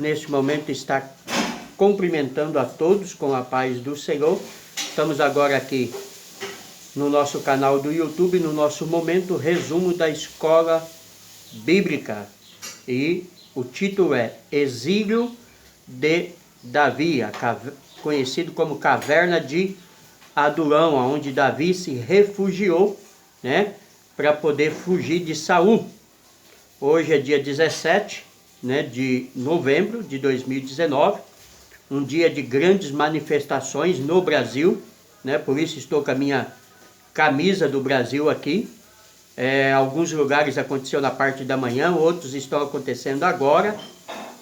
neste momento está cumprimentando a todos com a paz do Senhor. Estamos agora aqui no nosso canal do YouTube, no nosso momento resumo da escola bíblica. E o título é Exílio de Davi, conhecido como Caverna de Adulão, onde Davi se refugiou, né, para poder fugir de Saul. Hoje é dia 17, né, de novembro de 2019, um dia de grandes manifestações no Brasil, né, por isso estou com a minha camisa do Brasil aqui. Alguns lugares aconteceu na parte da manhã, outros estão acontecendo agora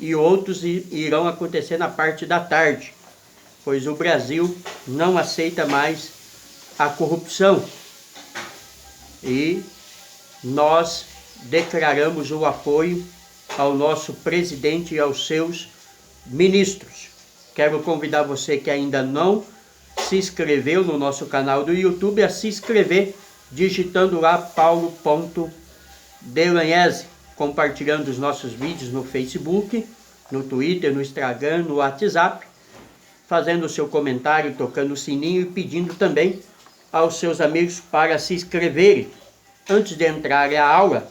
e outros irão acontecer na parte da tarde, pois o Brasil não aceita mais a corrupção e nós declaramos o apoio ao nosso presidente e aos seus ministros. Quero convidar você que ainda não se inscreveu no nosso canal do YouTube a se inscrever, digitando lá paulo.delanhese, compartilhando os nossos vídeos no Facebook, no Twitter, no Instagram, no WhatsApp, fazendo o seu comentário, tocando o sininho e pedindo também aos seus amigos para se inscreverem. Antes de entrar à aula,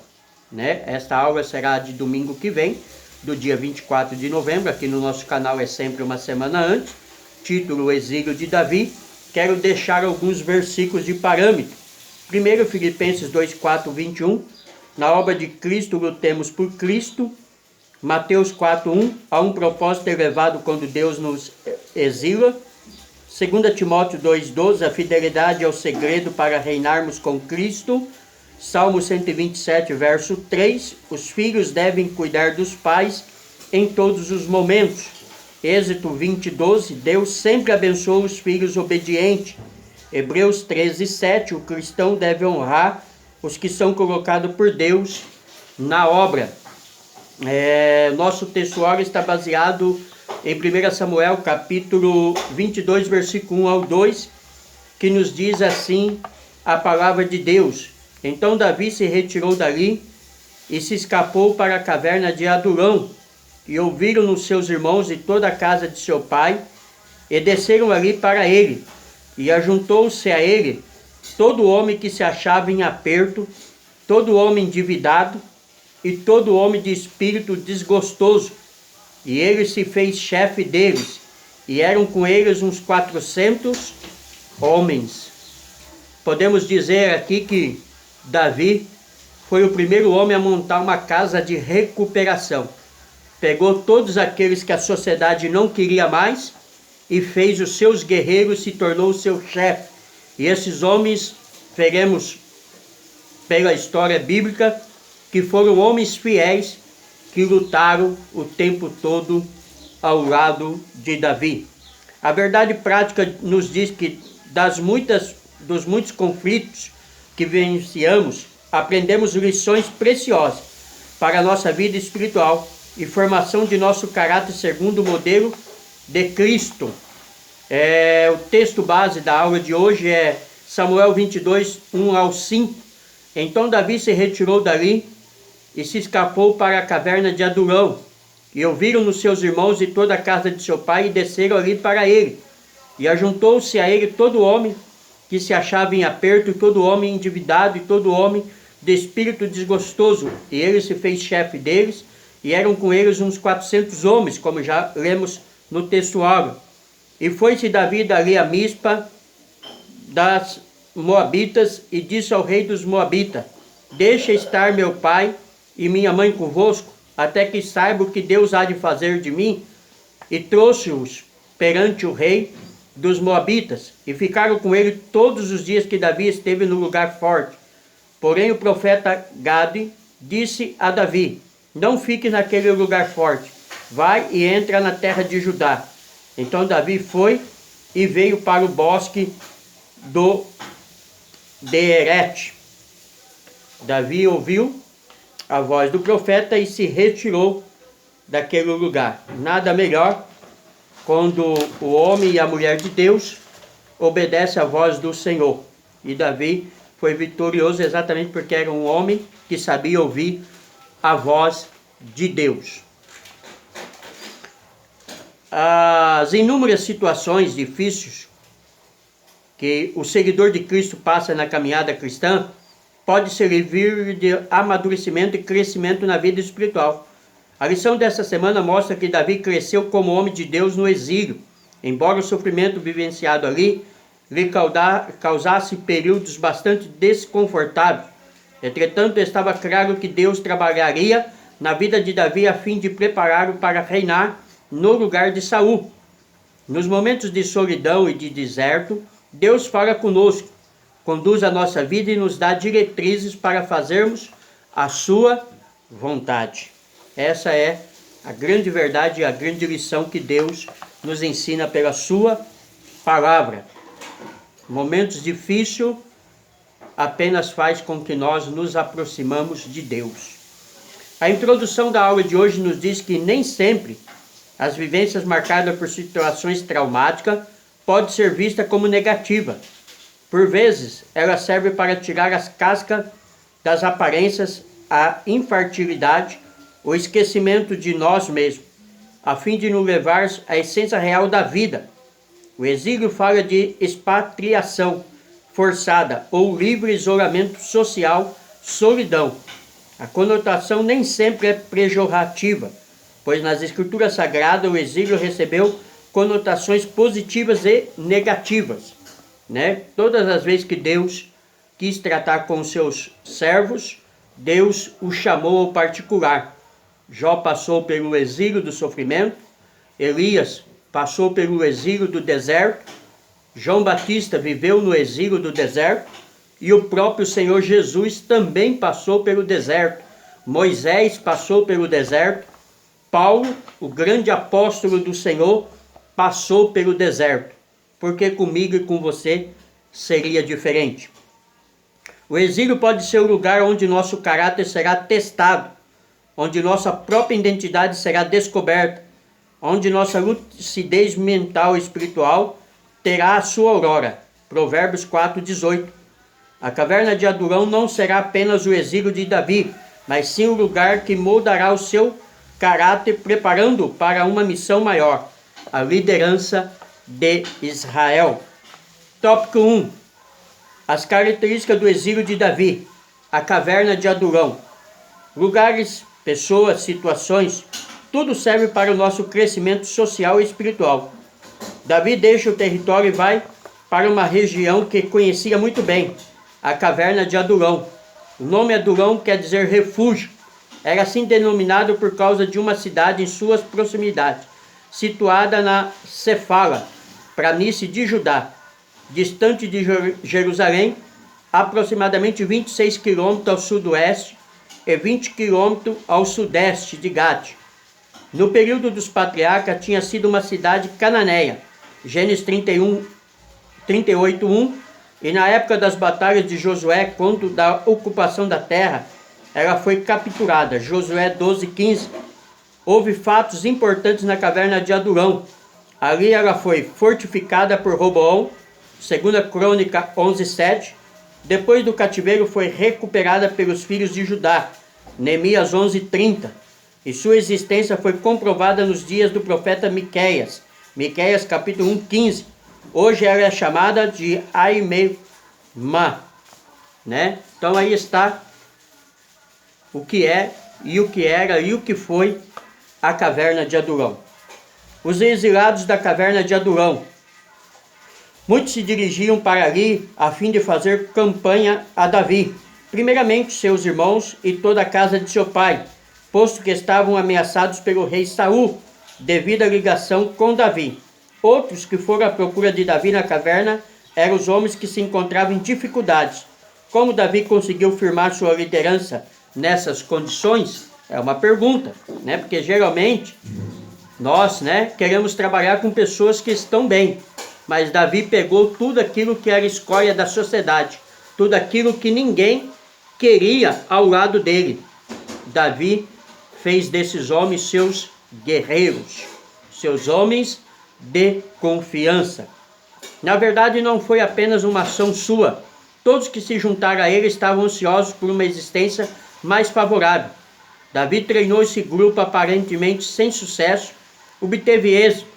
né? Esta aula será de domingo que vem, do dia 24 de novembro, aqui no nosso canal é sempre uma semana antes. Título Exílio de Davi. Quero deixar alguns versículos de parâmetro. Primeiro, Filipenses 2:4, 21. Na obra de Cristo lutemos por Cristo. Mateus 4:1. Há um propósito elevado quando Deus nos exila. 2 Timóteo 2:12. A fidelidade é o segredo para reinarmos com Cristo. Salmo 127, verso 3. Os filhos devem cuidar dos pais em todos os momentos. Êxodo 20:12. Deus sempre abençoa os filhos obedientes. Hebreus 13:7. O cristão deve honrar os que são colocados por Deus na obra. Nosso textuário está baseado em 1 Samuel, capítulo 22, versículo 1 ao 2, que nos diz assim a palavra de Deus. Então Davi se retirou dali e se escapou para a caverna de Adulão. E ouviram-no seus irmãos e toda a casa de seu pai, e desceram ali para ele. E ajuntou-se a ele todo homem que se achava em aperto, todo homem endividado, e todo homem de espírito desgostoso. E ele se fez chefe deles, e eram com eles uns 400 homens. Podemos dizer aqui que Davi foi o primeiro homem a montar uma casa de recuperação. Pegou todos aqueles que a sociedade não queria mais e fez os seus guerreiros, se tornou seu chefe. E esses homens, veremos pela história bíblica, que foram homens fiéis que lutaram o tempo todo ao lado de Davi. A verdade prática nos diz que dos muitos conflitos que vivenciamos, aprendemos lições preciosas para a nossa vida espiritual e formação de nosso caráter segundo o modelo de Cristo. O texto base da aula de hoje é Samuel 22, 1 ao 5. Então Davi se retirou dali e se escapou para a caverna de Adulão. E ouviram-no seus irmãos e toda a casa de seu pai e desceram ali para ele. E ajuntou-se a ele todo homem que se achava em aperto, e todo homem endividado, e todo homem de espírito desgostoso. E ele se fez chefe deles, e eram com eles uns 400 homens, como já lemos no textuário. E foi-se Davi dali a Mispa das Moabitas, e disse ao rei dos Moabitas: deixa estar meu pai e minha mãe convosco, até que saiba o que Deus há de fazer de mim. E trouxe-os perante o rei dos Moabitas, e ficaram com ele todos os dias que Davi esteve no lugar forte. Porém o profeta Gade disse a Davi: não fique naquele lugar forte, vai e entra na terra de Judá. Então Davi foi e veio para o bosque de Herete. Davi ouviu a voz do profeta e se retirou daquele lugar. Nada melhor quando o homem e a mulher de Deus obedecem à voz do Senhor. E Davi foi vitorioso exatamente porque era um homem que sabia ouvir a voz de Deus. As inúmeras situações difíceis que o seguidor de Cristo passa na caminhada cristã pode servir de amadurecimento e crescimento na vida espiritual. A lição dessa semana mostra que Davi cresceu como homem de Deus no exílio, embora o sofrimento vivenciado ali lhe causasse períodos bastante desconfortáveis. Entretanto, estava claro que Deus trabalharia na vida de Davi a fim de prepará-lo para reinar no lugar de Saul. Nos momentos de solidão e de deserto, Deus fala conosco, conduz a nossa vida e nos dá diretrizes para fazermos a sua vontade. Essa é a grande verdade e a grande lição que Deus nos ensina pela sua palavra. Momentos difíceis apenas faz com que nós nos aproximamos de Deus. A introdução da aula de hoje nos diz que nem sempre as vivências marcadas por situações traumáticas podem ser vistas como negativa. Por vezes, ela serve para tirar as cascas das aparências, a infertilidade, o esquecimento de nós mesmos, a fim de nos levar à essência real da vida. O exílio fala de expatriação forçada ou livre isolamento social, solidão. A conotação nem sempre é pejorativa, pois nas escrituras sagradas o exílio recebeu conotações positivas e negativas. Todas as vezes que Deus quis tratar com os seus servos, Deus o chamou ao particular. Jó passou pelo exílio do sofrimento, Elias passou pelo exílio do deserto, João Batista viveu no exílio do deserto e o próprio Senhor Jesus também passou pelo deserto. Moisés passou pelo deserto, Paulo, o grande apóstolo do Senhor, passou pelo deserto. Porque comigo e com você seria diferente. O exílio pode ser o lugar onde nosso caráter será testado, onde nossa própria identidade será descoberta, onde nossa lucidez mental e espiritual terá a sua aurora. Provérbios 4:18. A caverna de Adulão não será apenas o exílio de Davi, mas sim o lugar que moldará o seu caráter, preparando-o para uma missão maior, a liderança de Israel. Tópico 1. As características do exílio de Davi. A caverna de Adulão. Lugares, pessoas, situações, tudo serve para o nosso crescimento social e espiritual. Davi deixa o território e vai para uma região que conhecia muito bem, a caverna de Adulão. O nome Adulão quer dizer refúgio. Era assim denominado por causa de uma cidade em suas proximidades, situada na Cefala, planície de Judá, distante de Jerusalém, aproximadamente 26 quilômetros ao sudoeste e 20 quilômetros ao sudeste de Gade. No período dos patriarcas tinha sido uma cidade cananeia, Gênesis 38:1, e na época das batalhas de Josué, quando da ocupação da terra, ela foi capturada, Josué 12:15. Houve fatos importantes na caverna de Adulão. Ali ela foi fortificada por Roboão, 2 Crônica 11:7. Depois do cativeiro foi recuperada pelos filhos de Judá, Neemias 11:30. E sua existência foi comprovada nos dias do profeta Miqueias, Miqueias capítulo 1:15. Hoje ela é chamada de Aimemá, Então aí está o que é e o que era e o que foi a caverna de Adulão. Os exilados da caverna de Adulão. Muitos se dirigiam para ali a fim de fazer campanha a Davi. Primeiramente seus irmãos e toda a casa de seu pai, posto que estavam ameaçados pelo rei Saul, devido à ligação com Davi. Outros que foram à procura de Davi na caverna eram os homens que se encontravam em dificuldades. Como Davi conseguiu firmar sua liderança nessas condições? É uma pergunta, Porque geralmente nós, queremos trabalhar com pessoas que estão bem. Mas Davi pegou tudo aquilo que era escória da sociedade, tudo aquilo que ninguém queria ao lado dele. Davi fez desses homens seus guerreiros, seus homens de confiança. Na verdade, não foi apenas uma ação sua. Todos que se juntaram a ele estavam ansiosos por uma existência mais favorável. Davi treinou esse grupo aparentemente sem sucesso, obteve êxito,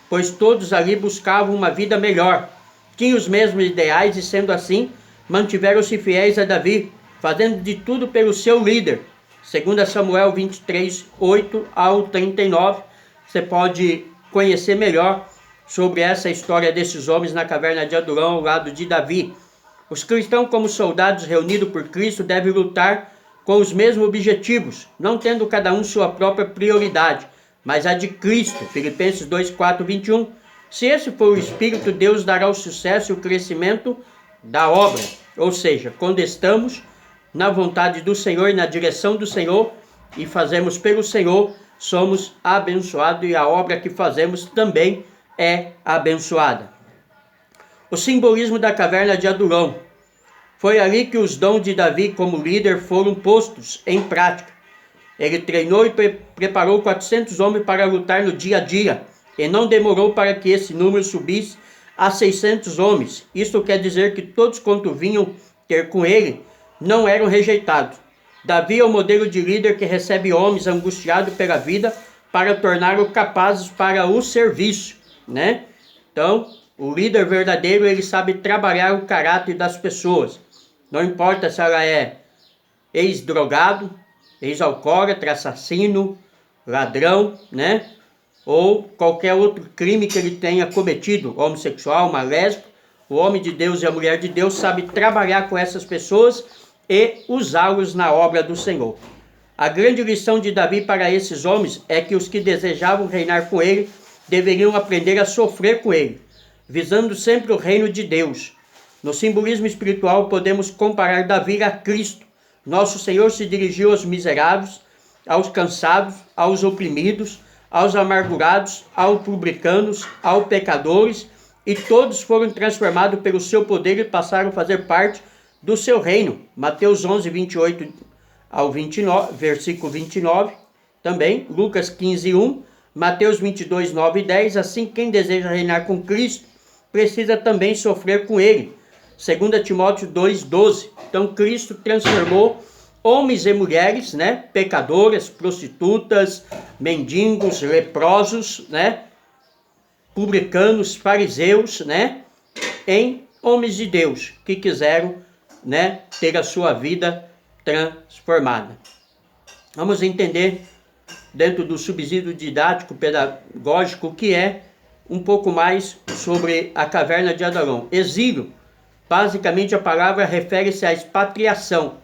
pois todos ali buscavam uma vida melhor. Tinham os mesmos ideais e, sendo assim, mantiveram-se fiéis a Davi, fazendo de tudo pelo seu líder. 2 Samuel 23, 8 ao 39. Você pode conhecer melhor sobre essa história desses homens na caverna de Adulão ao lado de Davi. Os cristãos, como soldados reunidos por Cristo, devem lutar com os mesmos objetivos, não tendo cada um sua própria prioridade, mas a de Cristo. Filipenses 2, 4, 21. Se esse for o Espírito, Deus dará o sucesso e o crescimento da obra. Ou seja, quando estamos na vontade do Senhor e na direção do Senhor e fazemos pelo Senhor, somos abençoados e a obra que fazemos também é abençoada. O simbolismo da caverna de Adulão. Foi ali que os dons de Davi como líder foram postos em prática. Ele treinou e preparou 400 homens para lutar no dia a dia, e não demorou para que esse número subisse a 600 homens. Isso quer dizer que todos quanto vinham ter com ele não eram rejeitados. Davi é o modelo de líder que recebe homens angustiados pela vida para torná-los capazes para o serviço, né? Então, o líder verdadeiro, ele sabe trabalhar o caráter das pessoas. Não importa se ela é ex-drogado, ex-alcoólatra, assassino, ladrão, né? Ou qualquer outro crime que ele tenha cometido, homossexual, lésbico. O homem de Deus e a mulher de Deus sabe trabalhar com essas pessoas e usá-los na obra do Senhor. A grande lição de Davi para esses homens é que os que desejavam reinar com ele deveriam aprender a sofrer com ele, visando sempre o reino de Deus. No simbolismo espiritual, podemos comparar Davi a Cristo. Nosso Senhor se dirigiu aos miseráveis, aos cansados, aos oprimidos, aos amargurados, aos publicanos, aos pecadores, e todos foram transformados pelo seu poder e passaram a fazer parte do seu reino. Mateus 11, 28 ao 29, versículo 29, também, Lucas 15, 1, Mateus 22, 9 e 10, assim quem deseja reinar com Cristo, precisa também sofrer com ele. 2 Timóteo 2, 12. Então Cristo transformou homens e mulheres, né, pecadoras, prostitutas, mendigos, leprosos, né, publicanos, fariseus, né, em homens de Deus que quiseram, né, ter a sua vida transformada. Vamos entender dentro do subsídio didático pedagógico o que é um pouco mais sobre a caverna de Adulão. Exílio. Basicamente a palavra refere-se à expatriação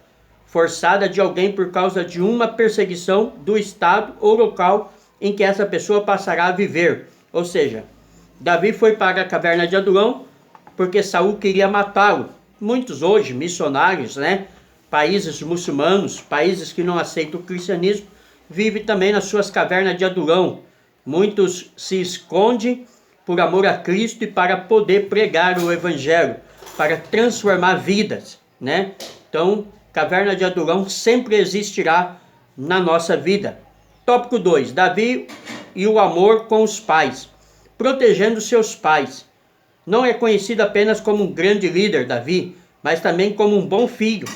forçada de alguém por causa de uma perseguição do estado ou local em que essa pessoa passará a viver. Ou seja, Davi foi para a caverna de Adulão porque Saul queria matá-lo. Muitos hoje, missionários, né, países muçulmanos, países que não aceitam o cristianismo, vivem também nas suas cavernas de Adulão. Muitos se escondem por amor a Cristo e para poder pregar o evangelho, para transformar vidas, né? Então, caverna de Adulão sempre existirá na nossa vida. Tópico 2. Davi e o amor com os pais. Protegendo seus pais. Não é conhecido apenas como um grande líder, Davi, mas também como um bom filho.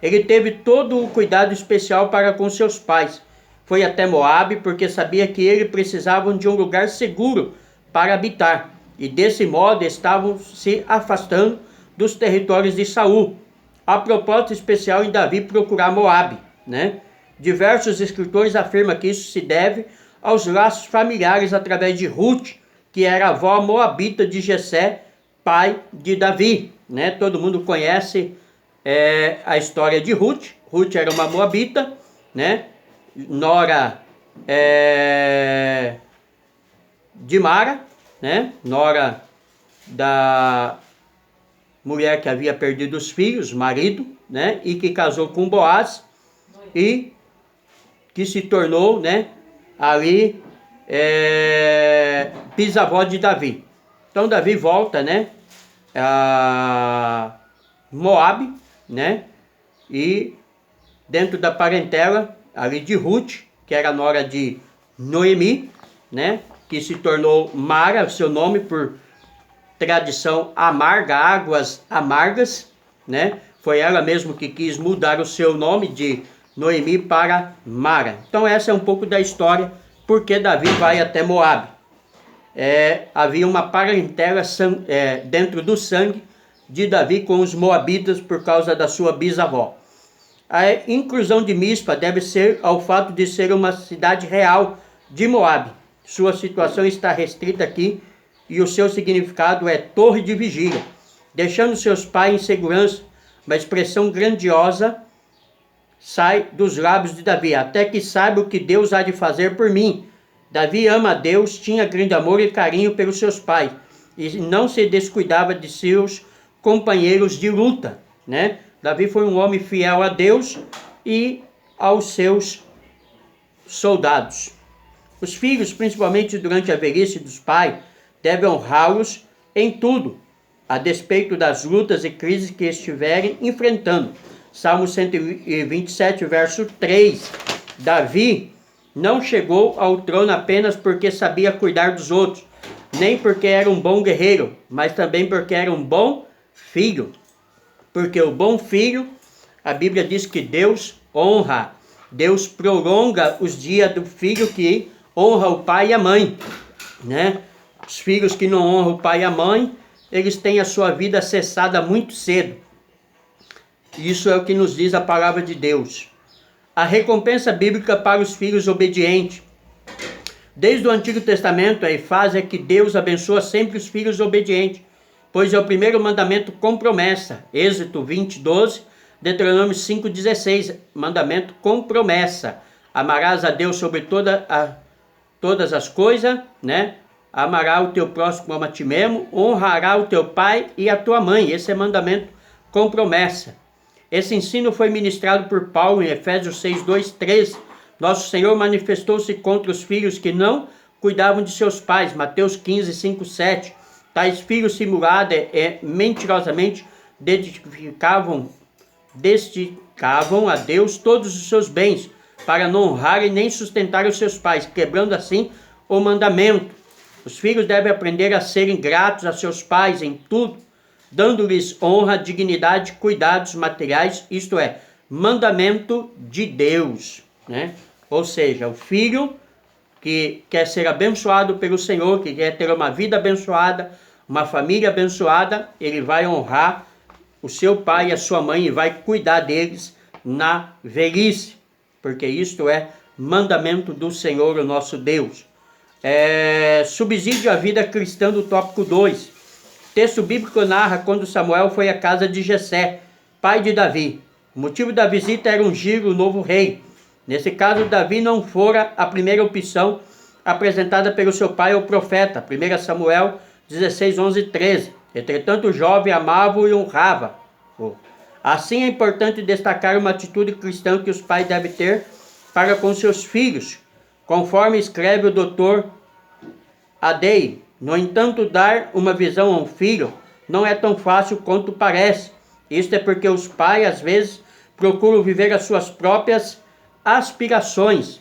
Ele teve todo o cuidado especial para com seus pais. Foi até Moabe porque sabia que eles precisavam de um lugar seguro para habitar. E desse modo estavam se afastando dos territórios de Saul. Há propósito especial em Davi procurar Moabe, né? Diversos escritores afirmam que isso se deve aos laços familiares através de Ruth, que era a avó moabita de Jessé, pai de Davi, né? Todo mundo conhece a história de Ruth. Ruth era uma moabita, né? Nora de Mara, né? Nora da mulher que havia perdido os filhos, marido, né? E que casou com Boaz e que se tornou, né, ali bisavó de Davi. Então Davi volta, né, a Moabe, né, e dentro da parentela ali de Ruth, que era nora de Noemi, né, que se tornou Mara, seu nome por tradição amarga, águas amargas, né? Foi ela mesmo que quis mudar o seu nome de Noemi para Mara. Então essa é um pouco da história porque Davi vai até Moabe. havia uma parentela dentro do sangue de Davi com os moabitas por causa da sua bisavó. A inclusão de Mispa deve ser ao fato de ser uma cidade real de Moabe. Sua situação está restrita aqui e o seu significado é torre de vigília. Deixando seus pais em segurança, uma expressão grandiosa sai dos lábios de Davi: até que saiba o que Deus há de fazer por mim. Davi ama a Deus, tinha grande amor e carinho pelos seus pais e não se descuidava de seus companheiros de luta, né? Davi foi um homem fiel a Deus e aos seus soldados. Os filhos, principalmente durante a velhice dos pais, devem honrá-los em tudo, a despeito das lutas e crises que estiverem enfrentando. Salmo 127, verso 3. Davi não chegou ao trono apenas porque sabia cuidar dos outros, nem porque era um bom guerreiro, mas também porque era um bom filho. Porque o bom filho, a Bíblia diz que Deus honra, Deus prolonga os dias do filho que honra o pai e a mãe, né? Os filhos que não honram o pai e a mãe, eles têm a sua vida cessada muito cedo. Isso é o que nos diz a palavra de Deus. A recompensa bíblica para os filhos obedientes. Desde o Antigo Testamento, a ênfase é que Deus abençoa sempre os filhos obedientes, pois é o primeiro mandamento com promessa. Êxodo 20, 12, Deuteronômio 5, 16, mandamento com promessa. Amarás a Deus sobre todas as coisas, né? Amará o teu próximo como a ti mesmo, honrará o teu pai e a tua mãe. Esse é mandamento com promessa. Esse ensino foi ministrado por Paulo em Efésios 6, 2, 13. Nosso Senhor manifestou-se contra os filhos que não cuidavam de seus pais. Mateus 15, 5, 7. Tais filhos simulados mentirosamente dedicavam a Deus todos os seus bens, para não honrarem nem sustentarem os seus pais, quebrando assim o mandamento. Os filhos devem aprender a serem gratos a seus pais em tudo, dando-lhes honra, dignidade, cuidados materiais, isto é, mandamento de Deus, né? Ou seja, o filho que quer ser abençoado pelo Senhor, que quer ter uma vida abençoada, uma família abençoada, ele vai honrar o seu pai e a sua mãe e vai cuidar deles na velhice, porque isto é mandamento do Senhor, o nosso Deus. Subsídio à vida cristã do tópico 2. Texto bíblico narra quando Samuel foi à casa de Jessé, pai de Davi. O motivo da visita era ungir o novo rei. Nesse caso, Davi não fora a primeira opção apresentada pelo seu pai, o profeta. 1 Samuel 16, 11 e 13. Entretanto, o jovem amava-o e honrava-o. Assim é importante destacar uma atitude cristã que os pais devem ter para com seus filhos, conforme escreve o Dr. Adei. No entanto, dar uma visão a um filho não é tão fácil quanto parece. Isto é porque os pais, às vezes, procuram viver as suas próprias aspirações,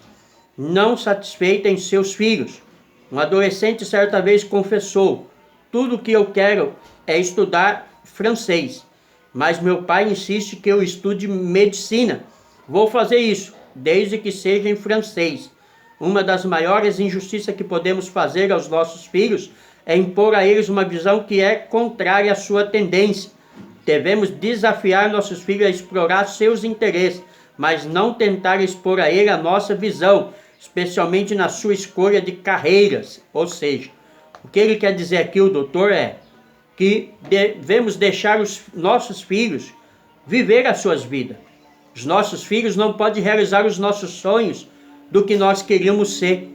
não satisfeitos em seus filhos. Um adolescente certa vez confessou: tudo que eu quero é estudar francês, mas meu pai insiste que eu estude medicina. Vou fazer isso, desde que seja em francês. Uma das maiores injustiças que podemos fazer aos nossos filhos é impor a eles uma visão que é contrária à sua tendência. Devemos desafiar nossos filhos a explorar seus interesses, mas não tentar expor a ele a nossa visão, especialmente na sua escolha de carreiras. Ou seja, o que ele quer dizer aqui, o doutor, é que devemos deixar os nossos filhos viver as suas vidas. Os nossos filhos não podem realizar os nossos sonhos do que nós queríamos ser.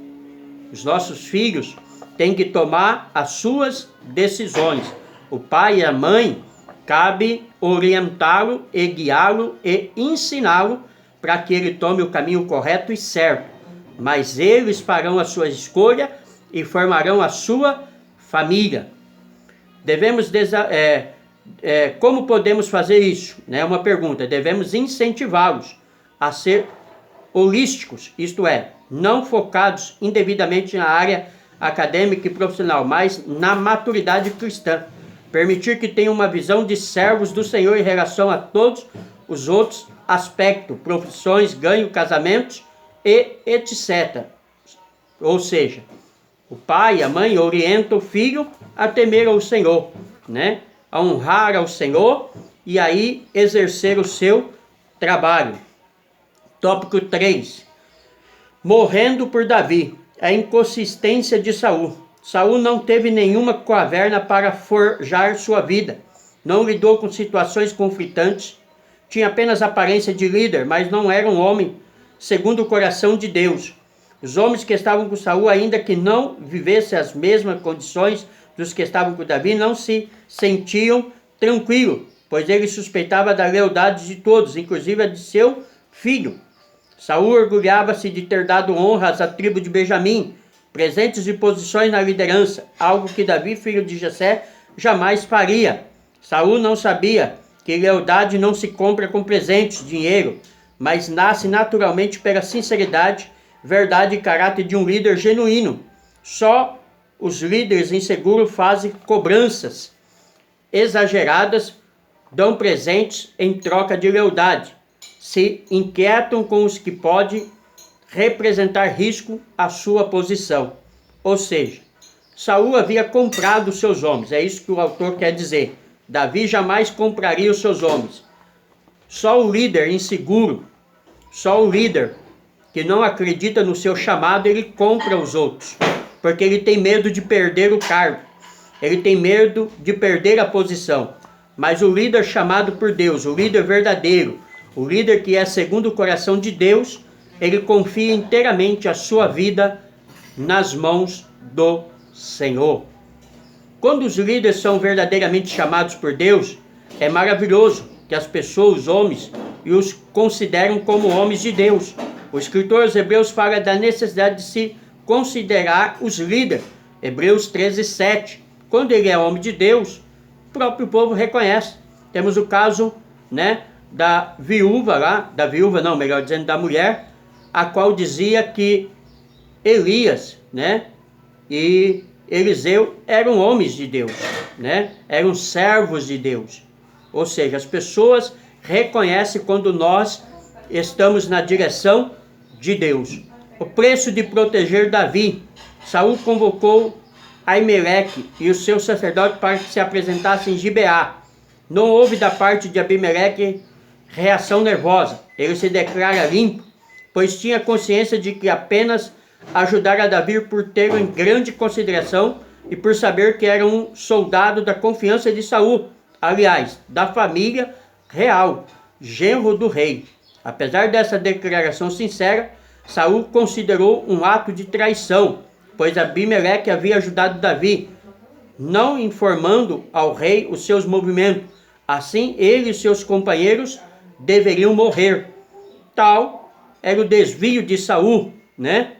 Os nossos filhos têm que tomar as suas decisões. O pai e a mãe, cabe orientá-lo e guiá-lo e ensiná-lo para que ele tome o caminho correto e certo. Mas eles farão a sua escolha e formarão a sua família. Como podemos fazer isso? É uma pergunta. Devemos incentivá-los a ser holísticos, isto é, não focados indevidamente na área acadêmica e profissional, mas na maturidade cristã. Permitir que tenham uma visão de servos do Senhor em relação a todos os outros aspectos, profissões, ganho, casamentos e etc. Ou seja, O pai, a mãe orientam o filho a temer ao Senhor, né? A honrar ao Senhor e aí exercer o seu trabalho. Tópico 3. Morrendo por Davi, a inconsistência de Saul. Saul não teve nenhuma caverna para forjar sua vida. Não lidou com situações conflitantes. Tinha apenas aparência de líder, mas não era um homem segundo o coração de Deus. Os homens que estavam com Saul, ainda que não vivessem as mesmas condições dos que estavam com Davi, não se sentiam tranquilos, pois ele suspeitava da lealdade de todos, inclusive a de seu filho. Saul orgulhava-se de ter dado honras à tribo de Benjamim, presentes e posições na liderança, algo que Davi, filho de Jessé, jamais faria. Saul não sabia que lealdade não se compra com presentes, dinheiro, mas nasce naturalmente pela sinceridade, verdade e caráter de um líder genuíno. Só os líderes inseguros fazem cobranças exageradas, dão presentes em troca de lealdade, se inquietam com os que podem representar risco à sua posição. Ou seja, Saul havia comprado seus homens, é isso que o autor quer dizer. Davi jamais compraria os seus homens. Só o líder inseguro, só o líder que não acredita no seu chamado, ele compra os outros, porque ele tem medo de perder o cargo, ele tem medo de perder a posição. Mas o líder chamado por Deus, o líder verdadeiro, o líder que é segundo o coração de Deus, ele confia inteiramente a sua vida nas mãos do Senhor. Quando os líderes são verdadeiramente chamados por Deus, é maravilhoso que as pessoas, os homens, os consideram como homens de Deus. O escritor aos Hebreus fala da necessidade de se considerar os líderes. Hebreus 13:7. Quando ele é homem de Deus, o próprio povo reconhece. Temos o caso, né, da mulher, a qual dizia que Elias, né, e Eliseu eram homens de Deus, né, eram servos de Deus. Ou seja, as pessoas reconhecem quando nós estamos na direção de Deus. O preço de proteger Davi. Saul convocou Aimeleque e o seu sacerdote para que se apresentassem em Gibeá. Não houve da parte de Abimeleque reação nervosa. Ele se declara limpo, pois tinha consciência de que apenas ajudara Davi por ter em grande consideração e por saber que era um soldado da confiança de Saul, aliás, da família real, genro do rei. Apesar dessa declaração sincera, Saul considerou um ato de traição, pois Abimeleque havia ajudado Davi, não informando ao rei os seus movimentos. Assim, ele e seus companheiros deveriam morrer. Tal era o desvio de Saul, né?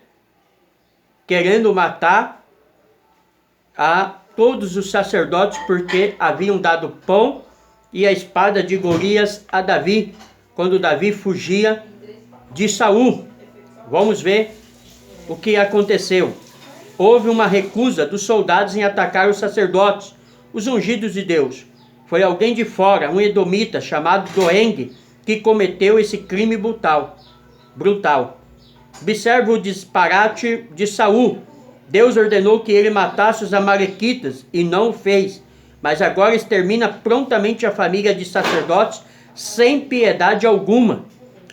Querendo matar a todos os sacerdotes porque haviam dado pão e a espada de Golias a Davi, quando Davi fugia de Saul. Vamos ver o que aconteceu. Houve uma recusa dos soldados em atacar os sacerdotes, os ungidos de Deus. Foi alguém de fora, um edomita chamado Doeg, que cometeu esse crime brutal. Observe o disparate de Saul. Deus ordenou que ele matasse os amalequitas e não o fez, mas agora extermina prontamente a família de sacerdotes sem piedade alguma.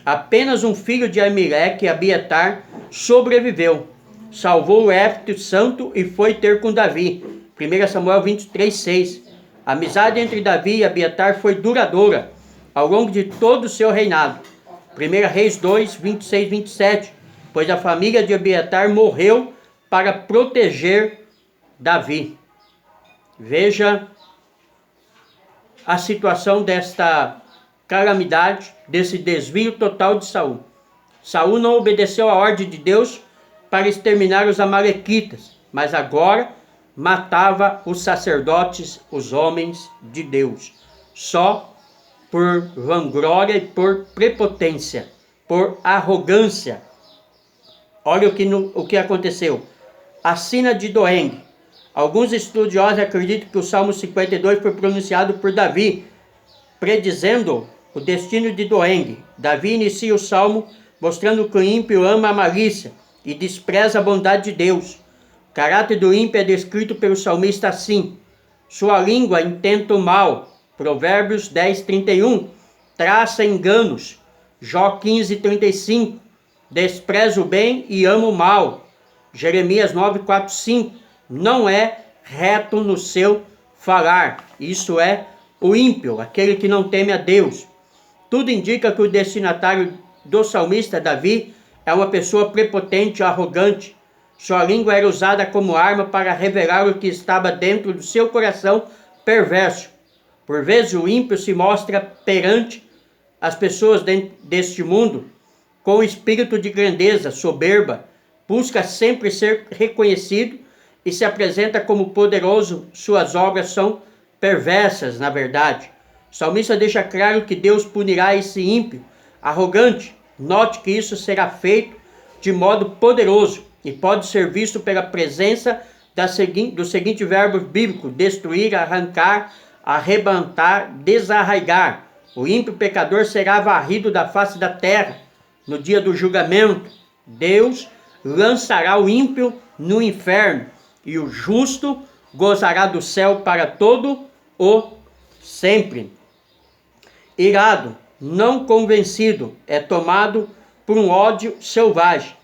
Apenas um filho de Aimeleque, Abiatar, sobreviveu. Salvou o Espírito Santo e foi ter com Davi. 1 Samuel 23:6. A amizade entre Davi e Abiatar foi duradoura ao longo de todo o seu reinado. 1 Reis 2, 26, 27. Pois a família de Abiatar morreu para proteger Davi. Veja a situação desta calamidade, desse desvio total de Saul. Saul não obedeceu a ordem de Deus para exterminar os amalequitas, mas agora matava os sacerdotes, os homens de Deus, só por vanglória e por prepotência, por arrogância. Olha o que aconteceu. A sina de Doeg. Alguns estudiosos acreditam que o Salmo 52 foi pronunciado por Davi, predizendo o destino de Doeg. Davi inicia o Salmo mostrando que o ímpio ama a malícia e despreza a bondade de Deus. caráter do ímpio é descrito pelo salmista assim: sua língua intenta o mal. Provérbios 10, 31. Traça enganos. Jó 15, 35. Despreza o bem e ama o mal. Jeremias 9, 4, 5. Não é reto no seu falar. Isso é o ímpio, aquele que não teme a Deus. Tudo indica que o destinatário do salmista Davi é uma pessoa prepotente e arrogante. Sua língua era usada como arma para revelar o que estava dentro do seu coração perverso. Por vezes o ímpio se mostra perante as pessoas deste mundo com espírito de grandeza, soberba, busca sempre ser reconhecido e se apresenta como poderoso. Suas obras são perversas, na verdade. O salmista deixa claro que Deus punirá esse ímpio arrogante. Note que isso será feito de modo poderoso e pode ser visto pela presença do seguinte verbo bíblico: destruir, arrancar, arrebentar, desarraigar. O ímpio pecador será varrido da face da terra. No dia do julgamento, Deus lançará o ímpio no inferno e o justo gozará do céu para todo o sempre. Irado, não convencido, é tomado por um ódio selvagem.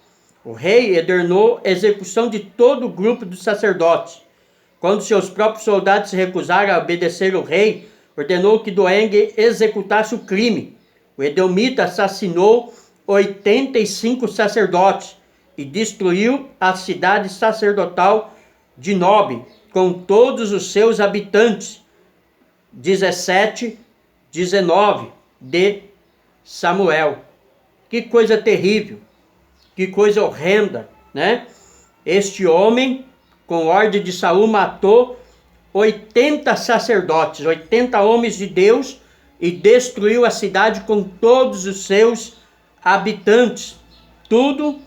O rei ordenou a execução de todo o grupo dos sacerdotes. Quando seus próprios soldados se recusaram a obedecer ao rei, ordenou que Doeg executasse o crime. O edomita assassinou 85 sacerdotes e destruiu a cidade sacerdotal de Nob, com todos os seus habitantes. 17, 19 de Samuel. Que coisa terrível, que coisa horrenda, né? Este homem, com ordem de Saul, matou 80 sacerdotes, 80 homens de Deus, e destruiu a cidade com todos os seus habitantes. Tudo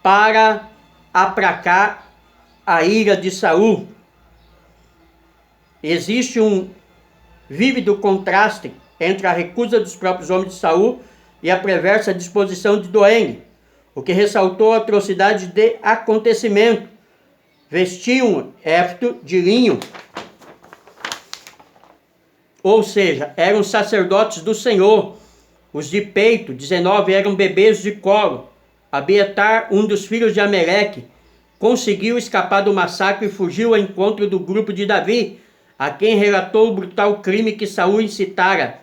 para aplacar a ira de Saul. Existe um vívido contraste entre a recusa dos próprios homens de Saul e a perversa disposição de Doeg, o que ressaltou a atrocidade de acontecimento. Vestiam éfito de linho, ou seja, eram sacerdotes do Senhor. Os de peito, 19, eram bebês de colo. Abiatar, um dos filhos de Ameleque, conseguiu escapar do massacre e fugiu ao encontro do grupo de Davi, a quem relatou o brutal crime que Saul incitara.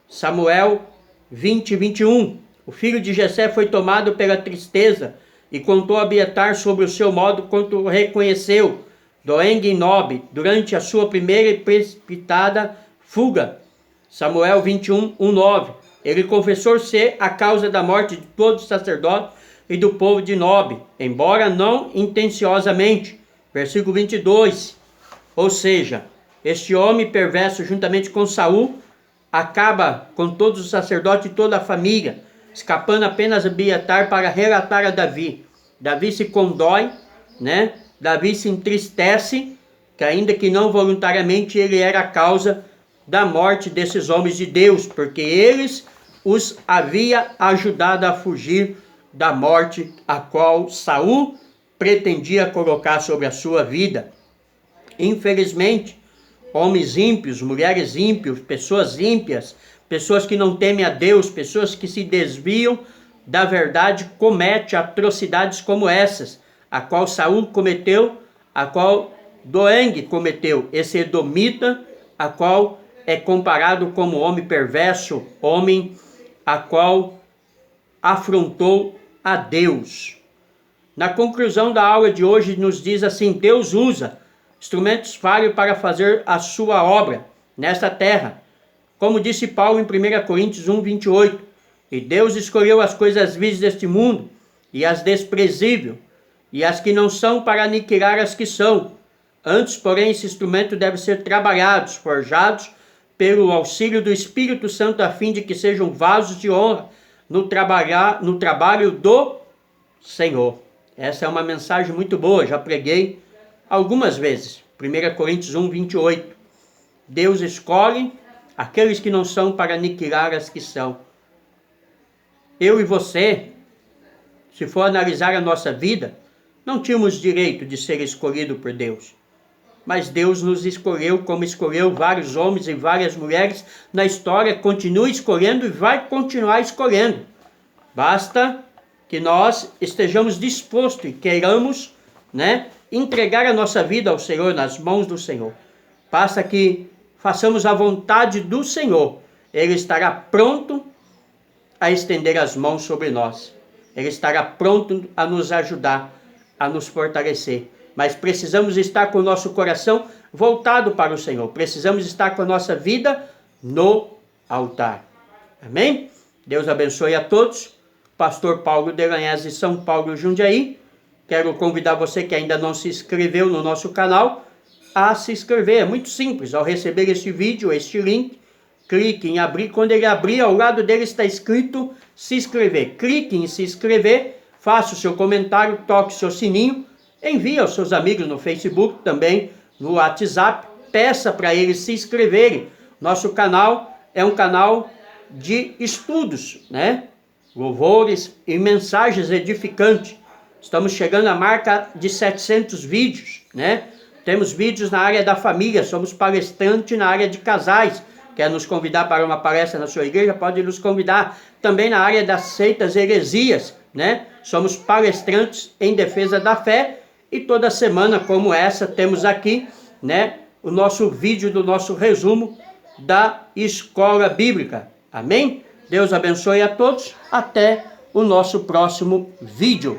Samuel 20, 21. O filho de Jessé foi tomado pela tristeza e contou a Abiatar sobre o seu modo quando o reconheceu. Doeg e Nob, durante a sua primeira e precipitada fuga. Samuel 21, 9. Ele confessou ser a causa da morte de todos os sacerdotes e do povo de Nob, embora não intenciosamente. Versículo 22. Ou seja, este homem perverso, juntamente com Saul, acaba com todos os sacerdotes e toda a família, escapando apenas Abiatar para relatar a Davi. Davi se condói, né? Davi se entristece, que ainda que não voluntariamente, ele era a causa da morte desses homens de Deus, porque eles os havia ajudado a fugir da morte a qual Saul pretendia colocar sobre a sua vida. Infelizmente, homens ímpios, mulheres ímpios, pessoas ímpias, pessoas que não temem a Deus, pessoas que se desviam da verdade, cometem atrocidades como essas, a qual Saul cometeu, a qual Doeg cometeu, esse edomita, a qual é comparado como homem perverso, homem a qual afrontou a Deus. Na conclusão da aula de hoje nos diz assim: Deus usa instrumentos falhos para fazer a sua obra nesta terra. Como disse Paulo em 1 Coríntios 1, 28, e Deus escolheu as coisas vis deste mundo, e as desprezíveis, e as que não são, para aniquilar as que são. Antes, porém, esse instrumento deve ser trabalhados, forjados, pelo auxílio do Espírito Santo, a fim de que sejam vasos de honra no trabalho do Senhor. Essa é uma mensagem muito boa, já preguei algumas vezes. 1 Coríntios 1, 28. Deus escolhe aqueles que não são para aniquilar as que são. Eu e você, se for analisar a nossa vida, Não tínhamos direito de ser escolhido por Deus. Mas Deus nos escolheu como escolheu vários homens e várias mulheres na história, continua escolhendo e vai continuar escolhendo. Basta que nós estejamos dispostos e queiramos, entregar a nossa vida ao Senhor, nas mãos do Senhor. Basta que façamos a vontade do Senhor. Ele estará pronto a estender as mãos sobre nós. Ele estará pronto a nos ajudar, a nos fortalecer. Mas precisamos estar com o nosso coração voltado para o Senhor. Precisamos estar com a nossa vida no altar. Amém? Deus abençoe a todos. Pastor Paulo Delanhas de São Paulo, Jundiaí. Quero convidar você que ainda não se inscreveu no nosso canal a se inscrever. É muito simples. Ao receber este vídeo, este link, clique em abrir. Quando ele abrir, ao lado dele está escrito se inscrever. Clique em se inscrever, faça o seu comentário, toque o seu sininho, envie aos seus amigos no Facebook, também no WhatsApp, peça para eles se inscreverem. Nosso canal é um canal de estudos, louvores e mensagens edificantes. Estamos chegando à marca de 700 vídeos, Temos vídeos na área da família, somos palestrantes na área de casais. Quer nos convidar para uma palestra na sua igreja? Pode nos convidar. Também na área das seitas heresias, Somos palestrantes em defesa da fé. E toda semana como essa temos aqui, o nosso vídeo do nosso resumo da escola bíblica. Amém? Deus abençoe a todos. Até o nosso próximo vídeo.